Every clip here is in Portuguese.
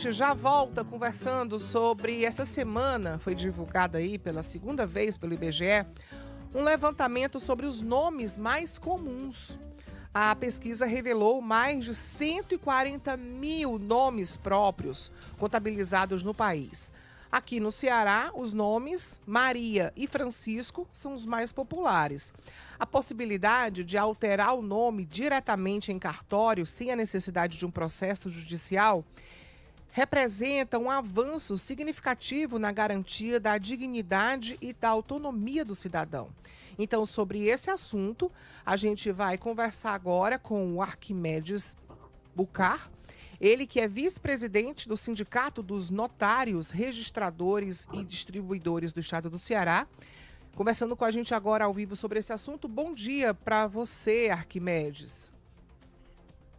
gente já volta conversando sobre essa semana, foi divulgada aí pela segunda vez pelo IBGE, um levantamento sobre os nomes mais comuns. A pesquisa revelou mais de 140 mil nomes próprios contabilizados no país. Aqui no Ceará, os nomes Maria e Francisco são os mais populares. A possibilidade de alterar o nome diretamente em cartório, sem a necessidade de um processo judicial, representa um avanço significativo na garantia da dignidade e da autonomia do cidadão. Então, sobre esse assunto, a gente vai conversar agora com o Arquimedes Bucar, ele que é vice-presidente do Sindicato dos Notários, Registradores e Distribuidores do Estado do Ceará, conversando com a gente agora ao vivo sobre esse assunto. Bom dia para você, Arquimedes.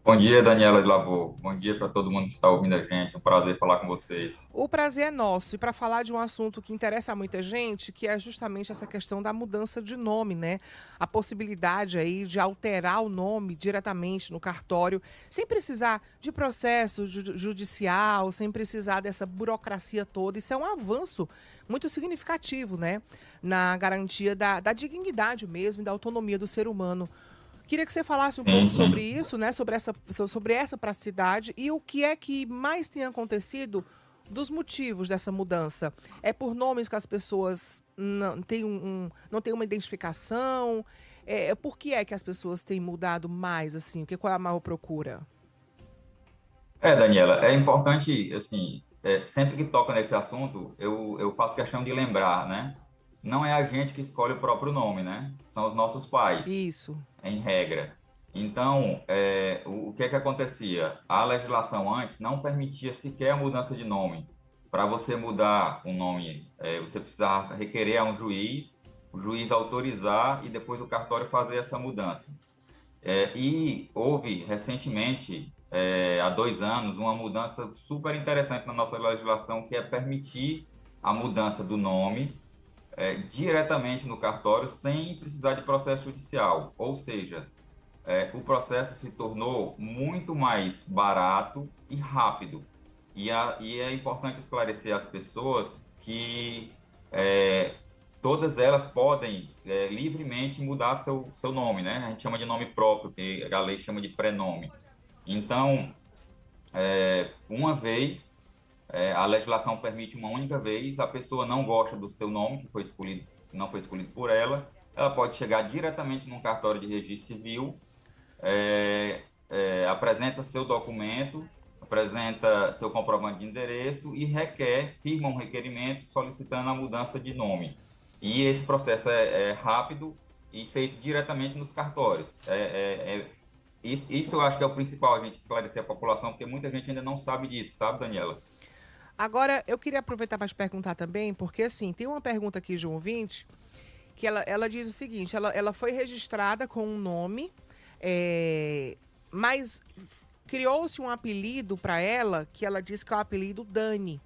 Bom dia, Daniela de Lavô. Bom dia para todo mundo que está ouvindo a gente. É um prazer falar com vocês. O prazer é nosso. E para falar de um assunto que interessa a muita gente, que é justamente essa questão da mudança de nome, né? A possibilidade aí de alterar o nome diretamente no cartório, sem precisar de processo judicial, sem precisar dessa burocracia toda. Isso é um avanço muito significativo, né? Na garantia da dignidade mesmo e da autonomia do ser humano. Queria que você falasse um Sim, pouco sobre sim. isso, né? Sobre essa praticidade e o que é que mais tem acontecido dos motivos dessa mudança. É por nomes que as pessoas não têm uma identificação? Por que é que as pessoas têm mudado mais, assim? Qual é a maior procura? Daniela, é importante, assim, sempre que toca nesse assunto, eu faço questão de lembrar, né? Não é a gente que escolhe o próprio nome, né? São os nossos pais, Isso. em regra. Então, o que é que acontecia? A legislação antes não permitia sequer a mudança de nome. Para você mudar um nome, você precisava requerer a um juiz, o juiz autorizar e depois o cartório fazer essa mudança. E houve recentemente, há 2 anos, uma mudança super interessante na nossa legislação, que é permitir a mudança do nome diretamente no cartório sem precisar de processo judicial. Ou seja, o processo se tornou muito mais barato e rápido. E é importante esclarecer às pessoas que é, todas elas podem livremente mudar seu nome, né? A gente chama de nome próprio, que a lei chama de prenome. Então, uma vez, a legislação permite uma única vez, a pessoa não gosta do seu nome, que foi escolhido, não foi escolhido por ela pode chegar diretamente num cartório de registro civil, apresenta seu documento, apresenta seu comprovante de endereço e firma um requerimento solicitando a mudança de nome. E esse processo é rápido e feito diretamente nos cartórios. Isso eu acho que é o principal, a gente esclarecer a população, porque muita gente ainda não sabe disso, sabe, Daniela? Agora, eu queria aproveitar para te perguntar também, porque assim, tem uma pergunta aqui de um ouvinte, que ela diz o seguinte, ela foi registrada com um nome, mas criou-se um apelido para ela, que ela diz que é o apelido Dani,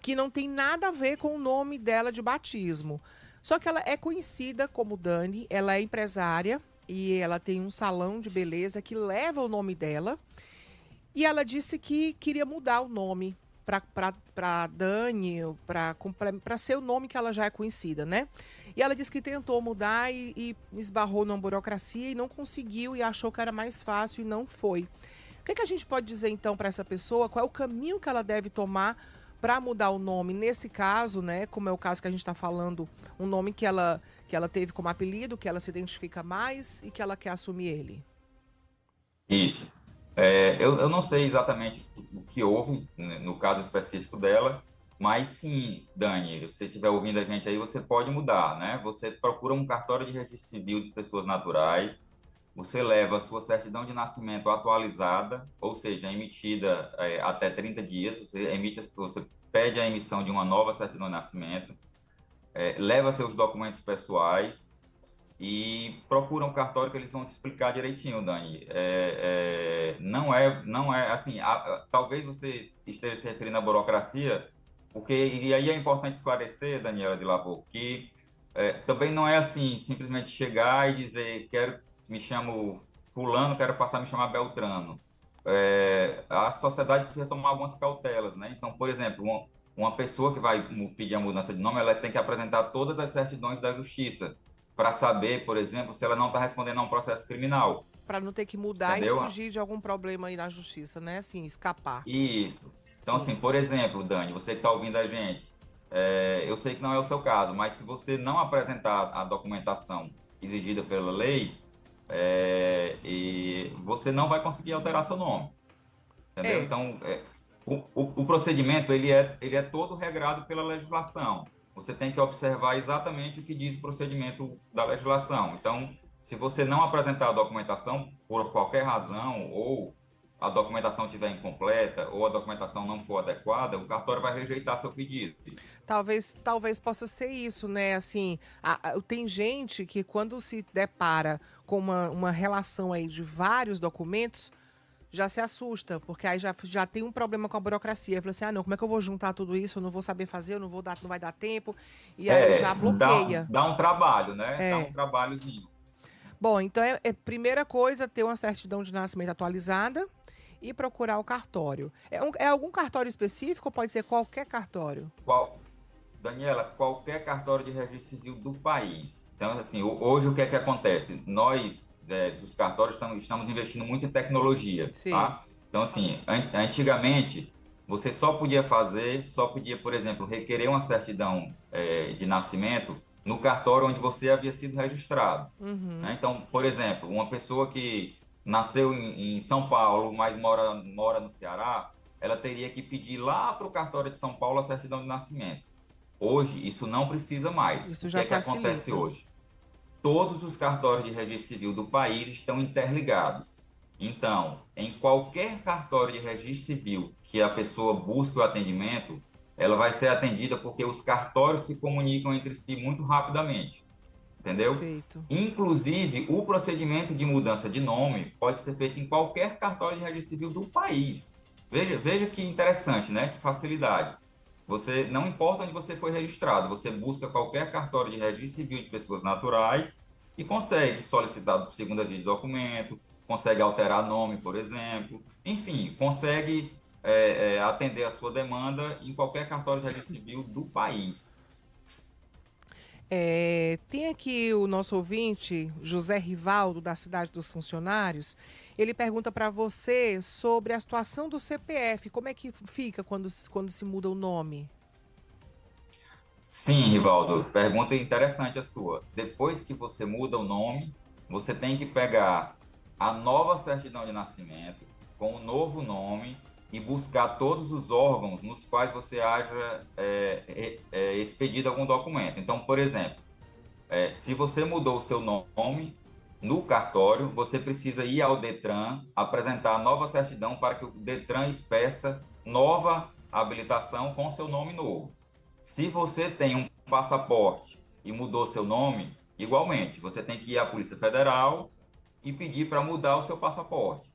que não tem nada a ver com o nome dela de batismo. Só que ela é conhecida como Dani, ela é empresária e ela tem um salão de beleza que leva o nome dela. E ela disse que queria mudar o nome para Dani, para ser o nome que ela já é conhecida, né? E ela disse que tentou mudar e esbarrou numa burocracia e não conseguiu e achou que era mais fácil e não foi. O que a gente pode dizer então para essa pessoa? Qual é o caminho que ela deve tomar para mudar o nome? Nesse caso, né? Como é o caso que a gente está falando, um nome que ela teve como apelido, que ela se identifica mais e que ela quer assumir ele. Isso. Eu não sei exatamente o que houve, né, no caso específico dela, mas sim, Dani, se você estiver ouvindo a gente aí, você pode mudar, né? Você procura um cartório de registro civil de pessoas naturais, você leva a sua certidão de nascimento atualizada, ou seja, emitida até 30 dias, você pede a emissão de uma nova certidão de nascimento, leva seus documentos pessoais, e procura um cartório que eles vão te explicar direitinho, Dani. Não é assim. Talvez você esteja se referindo à burocracia, porque e aí é importante esclarecer, Daniela de Lavô, que também não é assim simplesmente chegar e dizer me chamo fulano, quero passar a me chamar Beltrano. a sociedade precisa tomar algumas cautelas, né? Então, por exemplo, uma pessoa que vai pedir a mudança de nome, ela tem que apresentar todas as certidões da justiça para saber, por exemplo, se ela não está respondendo a um processo criminal, Para não ter que mudar e entendeu? fugir de algum problema aí na justiça, né? Assim, escapar. Isso. Então, assim, Sim. por exemplo, Dani, você que está ouvindo a gente, eu sei que não é o seu caso, mas se você não apresentar a documentação exigida pela lei, e você não vai conseguir alterar seu nome, entendeu? É, Então, o procedimento ele é todo regrado pela legislação. Você tem que observar exatamente o que diz o procedimento da legislação. Então, se você não apresentar a documentação por qualquer razão, ou a documentação estiver incompleta, ou a documentação não for adequada, o cartório vai rejeitar seu pedido. talvez possa ser isso, né? Assim, tem gente que quando se depara com uma relação aí de vários documentos, já se assusta, porque aí já tem um problema com a burocracia. Fala assim, não, como é que eu vou juntar tudo isso? Eu não vou saber fazer, eu não vai dar tempo. E aí já bloqueia. Dá um trabalho, né? Dá um É. trabalhozinho. Bom, então primeira coisa, ter uma certidão de nascimento atualizada e procurar o cartório. É algum cartório específico ou pode ser qualquer cartório? Qual, Daniela, qualquer cartório de registro civil do país. Então, assim, hoje o que é que acontece? Nós, dos cartórios, estamos investindo muito em tecnologia, Sim. tá? Então, assim, antigamente, você só podia, por exemplo, requerer uma certidão, de nascimento no cartório onde você havia sido registrado, né? Uhum. Então, por exemplo, uma pessoa que nasceu em São Paulo, mas mora no Ceará, ela teria que pedir lá para o cartório de São Paulo a certidão de nascimento. Hoje, isso não precisa mais. Isso O que já é que acontece facilita. hoje? Todos os cartórios de registro civil do país estão interligados. Então, em qualquer cartório de registro civil que a pessoa busque o atendimento, ela vai ser atendida porque os cartórios se comunicam entre si muito rapidamente, entendeu? Perfeito. Inclusive, o procedimento de mudança de nome pode ser feito em qualquer cartório de registro civil do país. Veja que interessante, né? Que facilidade. Você não importa onde você foi registrado, você busca qualquer cartório de registro civil de pessoas naturais e consegue solicitar segunda via de documento, consegue alterar nome, por exemplo, enfim, consegue atender a sua demanda em qualquer cartório de registro civil do país. Tem aqui o nosso ouvinte, José Rivaldo, da Cidade dos Funcionários. Ele pergunta para você sobre a situação do CPF. Como é que fica quando se muda o nome? Sim, Rivaldo, pergunta interessante a sua. Depois que você muda o nome, você tem que pegar a nova certidão de nascimento com o novo nome e buscar todos os órgãos nos quais você haja expedido algum documento. Então, por exemplo, se você mudou o seu nome no cartório, você precisa ir ao Detran, apresentar a nova certidão para que o Detran expeça nova habilitação com seu nome novo. Se você tem um passaporte e mudou seu nome, igualmente, você tem que ir à Polícia Federal e pedir para mudar o seu passaporte.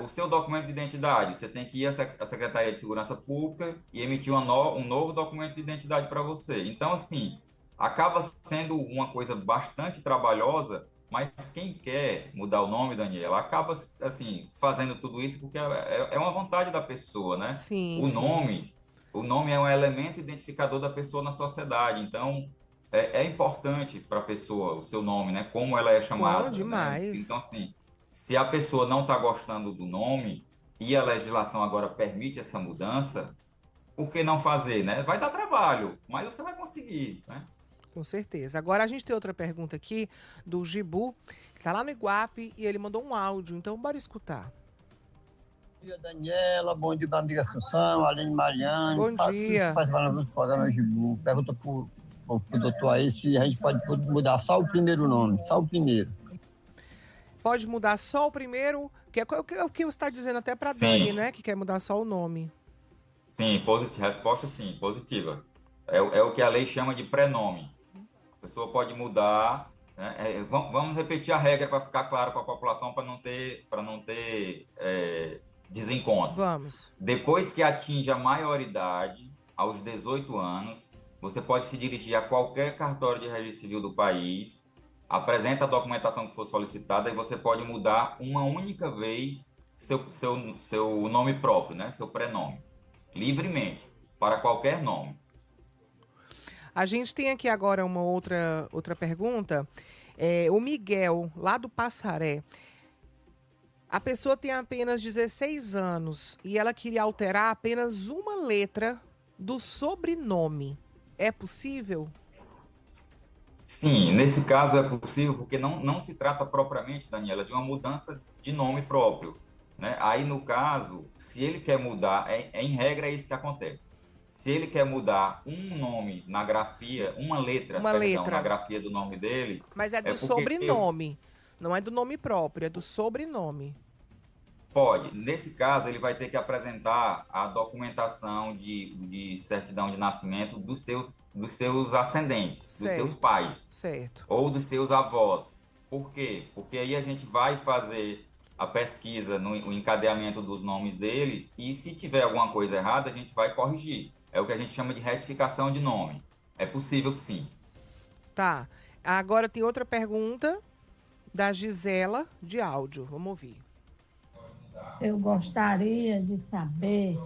O seu documento de identidade, você tem que ir à Secretaria de Segurança Pública e emitir um novo documento de identidade para você. Então, assim, acaba sendo uma coisa bastante trabalhosa, mas quem quer mudar o nome, Daniela, acaba, assim, fazendo tudo isso porque é uma vontade da pessoa, né? Sim, O sim. nome, o nome é um elemento identificador da pessoa na sociedade. Então, é importante para a pessoa o seu nome, né? Como ela é Bom chamada, né? demais. Então, assim, se a pessoa não está gostando do nome e a legislação agora permite essa mudança, por que não fazer, né? Vai dar trabalho, mas você vai conseguir, né? Com certeza. Agora a gente tem outra pergunta aqui do Gibu, que está lá no Iguape e ele mandou um áudio. Então, bora escutar. Bom dia, Daniela. Bom dia, minha amiga Assunção, Aline Mariane. Bom Tudo que dia. participaram nos programas de Gibu. Pergunta pro doutor aí se a gente pode mudar só o primeiro nome, só o primeiro. Pode mudar só o primeiro, que é o que você está dizendo até para Dani, Sim, né? Que quer mudar só o nome. sim, resposta sim, positiva. É o que a lei chama de prenome. A pessoa pode mudar, né? Vamos repetir a regra para ficar claro para a população, para não ter desencontro. Vamos. Depois que atinge a maioridade, aos 18 anos, você pode se dirigir a qualquer cartório de registro civil do país, apresenta a documentação que for solicitada e você pode mudar uma única vez seu nome próprio, né? Seu prenome, livremente, para qualquer nome. A gente tem aqui agora uma outra pergunta. O Miguel, lá do Passaré. A pessoa tem apenas 16 anos e ela queria alterar apenas uma letra do sobrenome. É possível? Sim, nesse caso é possível porque não se trata propriamente, Daniela, de uma mudança de nome próprio, né? Aí, no caso, se ele quer mudar, em regra é isso que acontece. Se ele quer mudar um nome na grafia, uma letra, Uma perdão, na letra. grafia do nome dele, Mas é é do porque sobrenome. Não é do nome próprio, é do sobrenome. pode. Nesse caso, ele vai ter que apresentar a documentação de certidão de nascimento dos seus ascendentes, dos seus Certo, pais certo. ou dos seus avós. Por quê? Porque aí a gente vai fazer a pesquisa no encadeamento dos nomes deles e se tiver alguma coisa errada, a gente vai corrigir. É o que a gente chama de retificação de nome. É possível, sim. Tá. Agora tem outra pergunta da Gisela de áudio. Vamos ouvir. Eu gostaria de saber,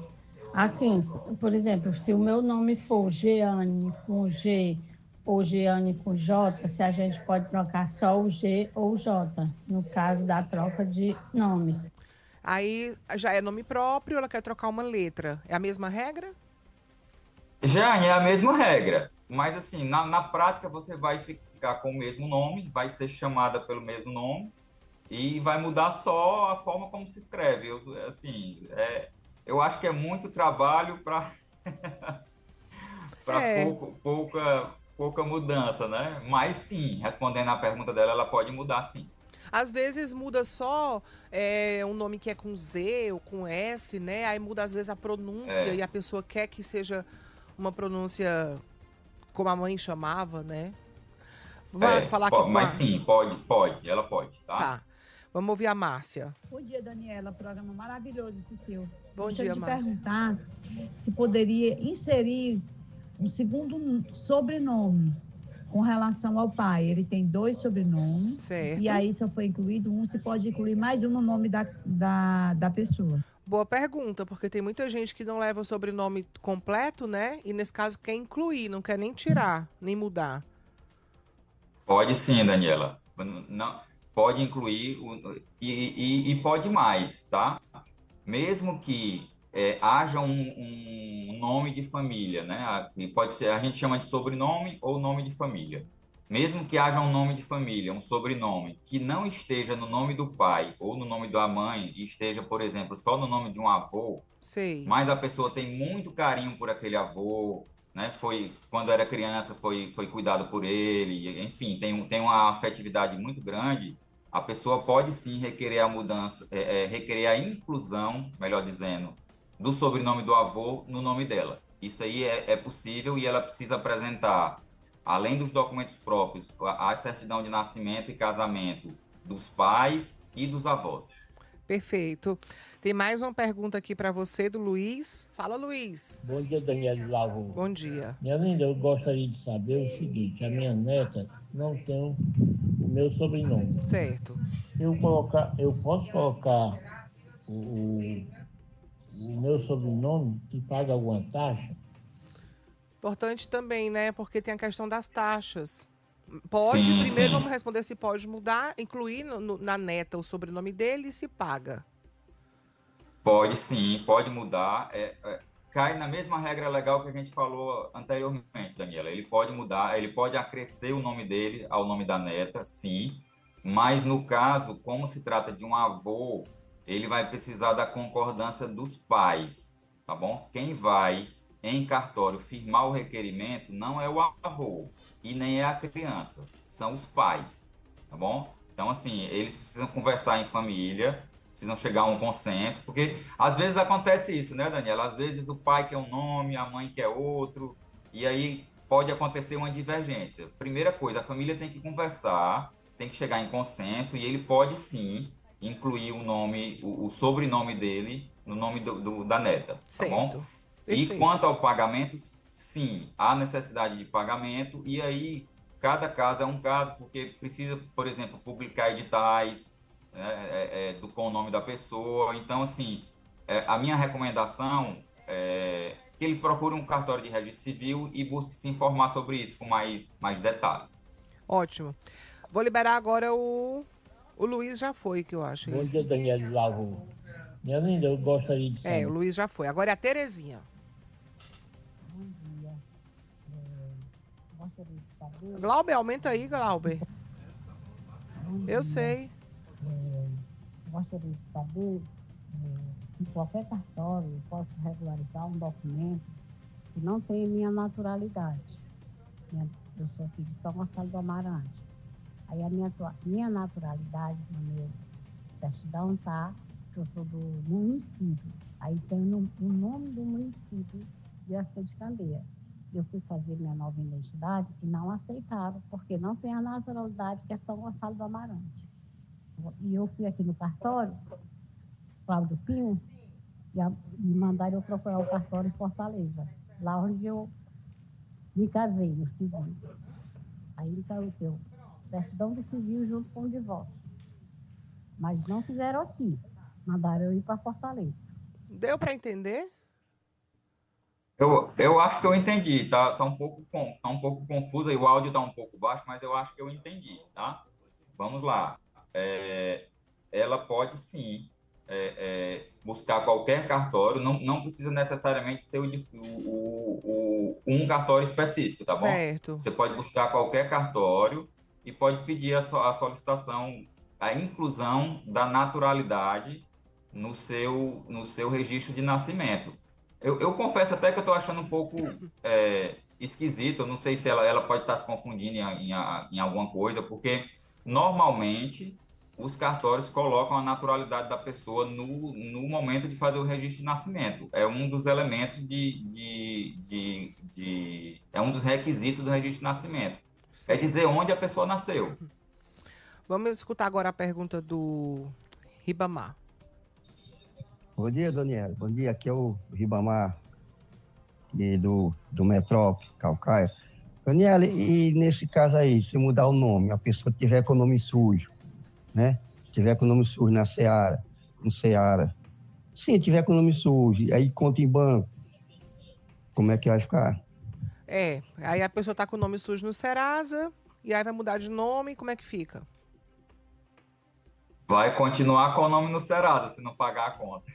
assim, por exemplo, se o meu nome for Jeane com G ou Jeane com J, se a gente pode trocar só o G ou o J, no caso da troca de nomes. Aí já é nome próprio, ela quer trocar uma letra. É a mesma regra? Já é a mesma regra, mas assim, na prática você vai ficar com o mesmo nome, vai ser chamada pelo mesmo nome e vai mudar só a forma como se escreve. Eu acho que é muito trabalho para É. pouca mudança, né? Mas sim, respondendo à pergunta dela, ela pode mudar sim. Às vezes muda só um nome que é com Z ou com S, né? Aí muda às vezes a pronúncia e a pessoa quer que seja uma pronúncia como a mãe chamava, né? Vamos falar aqui com Mas a... sim, ela pode, tá? Tá. Vamos ouvir a Márcia. Bom dia, Daniela. Programa maravilhoso esse seu. Bom Gostaria dia, de Márcia. perguntar se poderia inserir um segundo sobrenome com relação ao pai. Ele tem 2 sobrenomes. Certo. E aí só foi incluído um, se pode incluir mais um no nome da pessoa. Boa pergunta, porque tem muita gente que não leva o sobrenome completo, né? E nesse caso quer incluir, não quer nem tirar, nem mudar. Pode sim, Daniela. Não, pode incluir e pode mais, tá? Mesmo que haja um nome de família, né? E pode ser, a gente chama de sobrenome ou nome de família. Mesmo que haja um nome de família, um sobrenome, que não esteja no nome do pai ou no nome da mãe, e esteja, por exemplo, só no nome de um avô, Sei. mas a pessoa tem muito carinho por aquele avô, né? Quando era criança, foi cuidado por ele, enfim, tem uma afetividade muito grande. A pessoa pode sim requerer a mudança, requerer a inclusão, melhor dizendo, do sobrenome do avô no nome dela. Isso aí é possível e ela precisa apresentar, além dos documentos próprios, a certidão de nascimento e casamento dos pais e dos avós. Perfeito. Tem mais uma pergunta aqui para você do Luiz. Fala, Luiz. Bom dia, Daniela de Lavô. Bom dia. Minha linda, eu gostaria de saber o seguinte: a minha neta não tem o meu sobrenome. Certo. Eu posso colocar o meu sobrenome e paga alguma taxa? Importante também, né? Porque tem a questão das taxas. Pode, Sim, primeiro sim. vamos responder se pode mudar, incluir na neta o sobrenome dele e se paga. Pode sim, pode mudar. Cai na mesma regra legal que a gente falou anteriormente, Daniela. Ele pode mudar, ele pode acrescer o nome dele ao nome da neta, sim. Mas no caso, como se trata de um avô, ele vai precisar da concordância dos pais, tá bom? Quem vai em cartório firmar o requerimento não é o avô e nem é a criança, são os pais, tá bom? Então, assim, eles precisam conversar em família, precisam chegar a um consenso, porque às vezes acontece isso, né, Daniela? Às vezes o pai quer um nome, a mãe quer outro, e aí pode acontecer uma divergência. Primeira coisa, a família tem que conversar, tem que chegar em consenso, e ele pode sim incluir o nome, o sobrenome dele no nome da neta, tá bom? Certo. E Perfeito. quanto ao pagamento, sim, há necessidade de pagamento, e aí cada caso é um caso, porque precisa, por exemplo, publicar editais, né, com o nome da pessoa. Então, assim, a minha recomendação é que ele procure um cartório de registro civil e busque se informar sobre isso com mais detalhes. Ótimo. Vou liberar agora o Luiz já foi, que eu acho Bom isso. dia, Daniela Lavô. Minha linda, eu gostaria de saber. O Luiz já foi. Agora é a Terezinha. Bom dia. Gostaria de saber. Glauber, aumenta aí, Glauber. Bom Eu dia. sei. Gostaria de saber se qualquer cartório eu posso regularizar um documento que não tem minha naturalidade. Eu sou aqui de São Gonçalo do Amarante. Aí a minha naturalidade no meu certidão está que eu sou do município. Aí tem o nome do município de Açu de Candeia. Eu fui fazer minha nova identidade e não aceitaram, porque não tem a naturalidade que é São Gonçalo do Amarante. E eu fui aqui no cartório, Cláudio Pinho, e mandaram eu procurar o cartório em Fortaleza, lá onde eu me casei, no civil. Aí está o teu certidão do civil junto com o divórcio. Mas não fizeram aqui, mandaram eu ir para Fortaleza. Deu para entender? Eu acho que eu entendi, tá um pouco confuso aí, o áudio está um pouco baixo, mas eu acho que eu entendi, tá? Vamos lá. Ela pode sim buscar qualquer cartório, não precisa necessariamente ser um cartório específico, tá bom? Certo. Você pode buscar qualquer cartório e pode pedir a solicitação, a inclusão da naturalidade no seu registro de nascimento. Eu confesso até que eu estou achando um pouco esquisito, eu não sei se ela pode estar se confundindo em alguma coisa, porque normalmente os cartórios colocam a naturalidade da pessoa no momento de fazer o registro de nascimento. É um dos elementos é um dos requisitos do registro de nascimento. É dizer onde a pessoa nasceu. Vamos escutar agora a pergunta do Ribamar. Bom dia, Daniela. Bom dia, aqui é o Ribamar, do Metrópole, Calcaia. Daniela, e nesse caso aí, se mudar o nome, a pessoa tiver com o nome sujo, né? Tiver com o nome sujo na Seara, no Seara. Sim, tiver com o nome sujo, aí conta em banco, como é que vai ficar? Aí a pessoa tá com o nome sujo no Serasa, e aí vai mudar de nome, como é que fica? Vai continuar com o nome no Serasa, se não pagar a conta.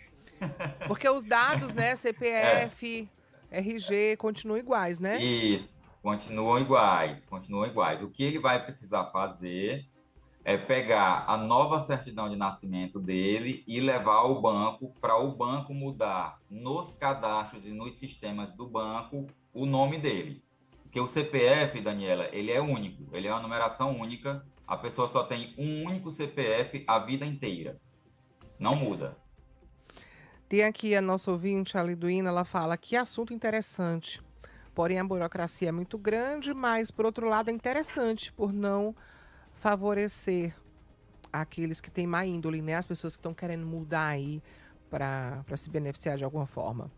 Porque os dados, né, CPF, RG, continuam iguais, né? Isso, continuam iguais. O que ele vai precisar fazer é pegar a nova certidão de nascimento dele e levar ao banco para o banco mudar nos cadastros e nos sistemas do banco o nome dele. Porque o CPF, Daniela, ele é único, ele é uma numeração única, a pessoa só tem um único CPF a vida inteira. Não muda. Tem aqui a nossa ouvinte, a Liduína, ela fala que assunto interessante. Porém, a burocracia é muito grande, mas, por outro lado, é interessante por não favorecer aqueles que têm má índole, né? As pessoas que estão querendo mudar aí para se beneficiar de alguma forma.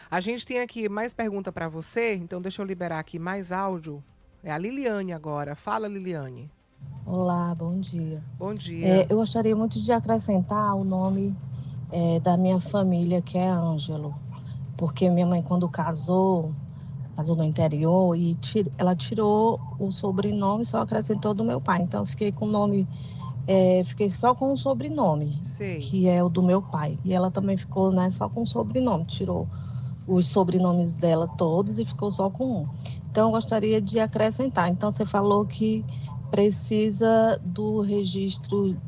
A gente tem aqui mais pergunta para você, então deixa eu liberar aqui mais áudio. É a Liliane agora. Fala, Liliane. Olá, bom dia. Bom dia. Eu gostaria muito de acrescentar o nome da minha família, que é Ângelo, porque minha mãe, quando casou no interior, e ela tirou o sobrenome, só acrescentou do meu pai. Então, eu fiquei com o nome, fiquei só com o sobrenome, Sei. que é o do meu pai. E ela também ficou, né, só com o sobrenome, tirou os sobrenomes dela todos e ficou só com um. Então, eu gostaria de acrescentar. Então, você falou que precisa do registro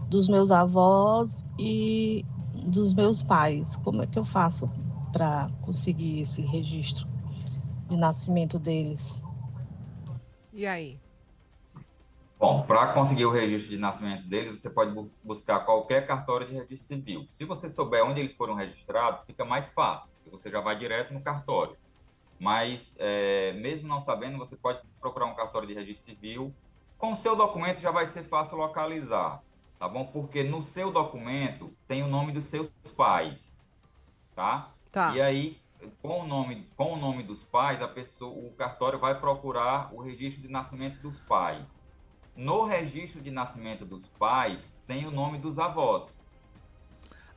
dos meus avós e dos meus pais. Como é que eu faço para conseguir esse registro de nascimento deles? E aí? Bom, para conseguir o registro de nascimento deles, você pode buscar qualquer cartório de registro civil. Se você souber onde eles foram registrados, fica mais fácil, porque você já vai direto no cartório. Mas, mesmo não sabendo, você pode procurar um cartório de registro civil. Com o seu documento já vai ser fácil localizar, tá bom? Porque no seu documento tem o nome dos seus pais, tá? Tá. E aí, com o nome dos pais, o cartório vai procurar o registro de nascimento dos pais. no registro de nascimento dos pais tem o nome dos avós.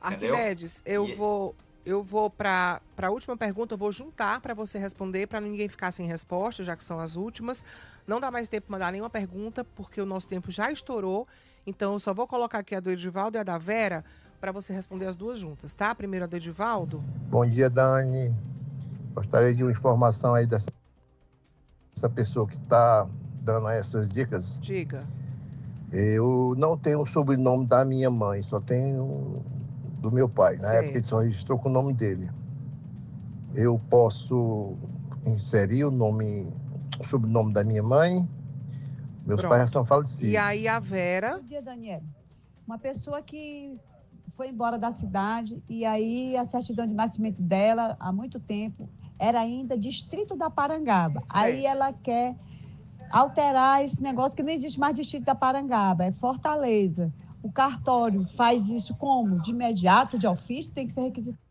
Entendeu? Arquimedes, eu vou para a última pergunta, eu vou juntar para você responder, para ninguém ficar sem resposta, já que são as últimas. Não dá mais tempo para mandar nenhuma pergunta, porque o nosso tempo já estourou. Então, eu só vou colocar aqui a do Edivaldo e a da Vera, para você responder as duas juntas, tá? Primeiro a do Edivaldo. Bom dia, Dani. Gostaria de uma informação aí dessa pessoa que está dando essas dicas. Diga. Eu não tenho o sobrenome da minha mãe, só tenho do meu pai. Na época ele só registrou com o nome dele. Eu posso inserir o sobrenome da minha mãe. Meus Pronto. pais já são falecidos. E aí a Vera. Bom dia, Daniela. Uma pessoa que foi embora da cidade e aí a certidão de nascimento dela, há muito tempo, era ainda distrito da Parangaba. Certo. Aí ela quer alterar esse negócio que não existe mais distrito da Parangaba, é Fortaleza. O cartório faz isso como? De imediato, de ofício, tem que ser requisitado.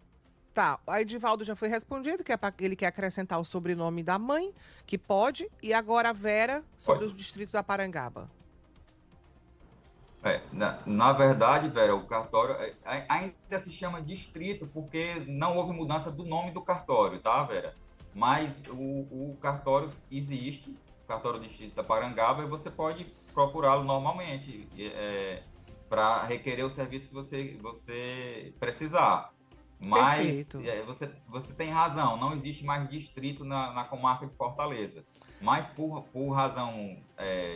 Tá, o Edivaldo já foi respondido, que ele quer acrescentar o sobrenome da mãe, que pode, e agora a Vera sobre o distrito da Parangaba. Na verdade, Vera, o cartório ainda se chama distrito porque não houve mudança do nome do cartório, tá, Vera? Mas o cartório existe, o cartório do distrito da Parangaba, e você pode procurá-lo normalmente para requerer o serviço que você precisar. Mas você tem razão, não existe mais distrito na comarca de Fortaleza. Mas por razão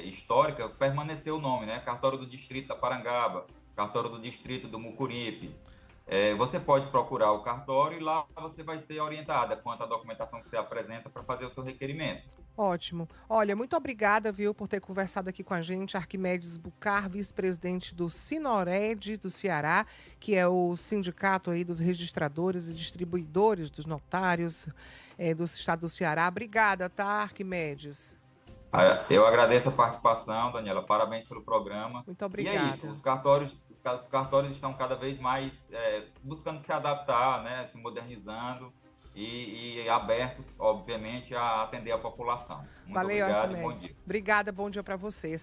histórica, permaneceu o nome, né? Cartório do Distrito da Parangaba, Cartório do Distrito do Mucuripe. Você pode procurar o cartório e lá você vai ser orientada quanto à documentação que você apresenta para fazer o seu requerimento. Ótimo. Olha, muito obrigada, viu, por ter conversado aqui com a gente. Arquimedes Bucar, vice-presidente do Sinored do Ceará, que é o sindicato aí dos registradores e distribuidores dos notários do estado do Ceará. Obrigada, tá, Arquimedes? Eu agradeço a participação, Daniela. Parabéns pelo programa. Muito obrigada. E é isso, os cartórios estão cada vez mais buscando se adaptar, né, se modernizando. E abertos, obviamente, a atender a população. Muito Valeu, obrigado e bom Arquimedes. dia. Obrigada, bom dia para você.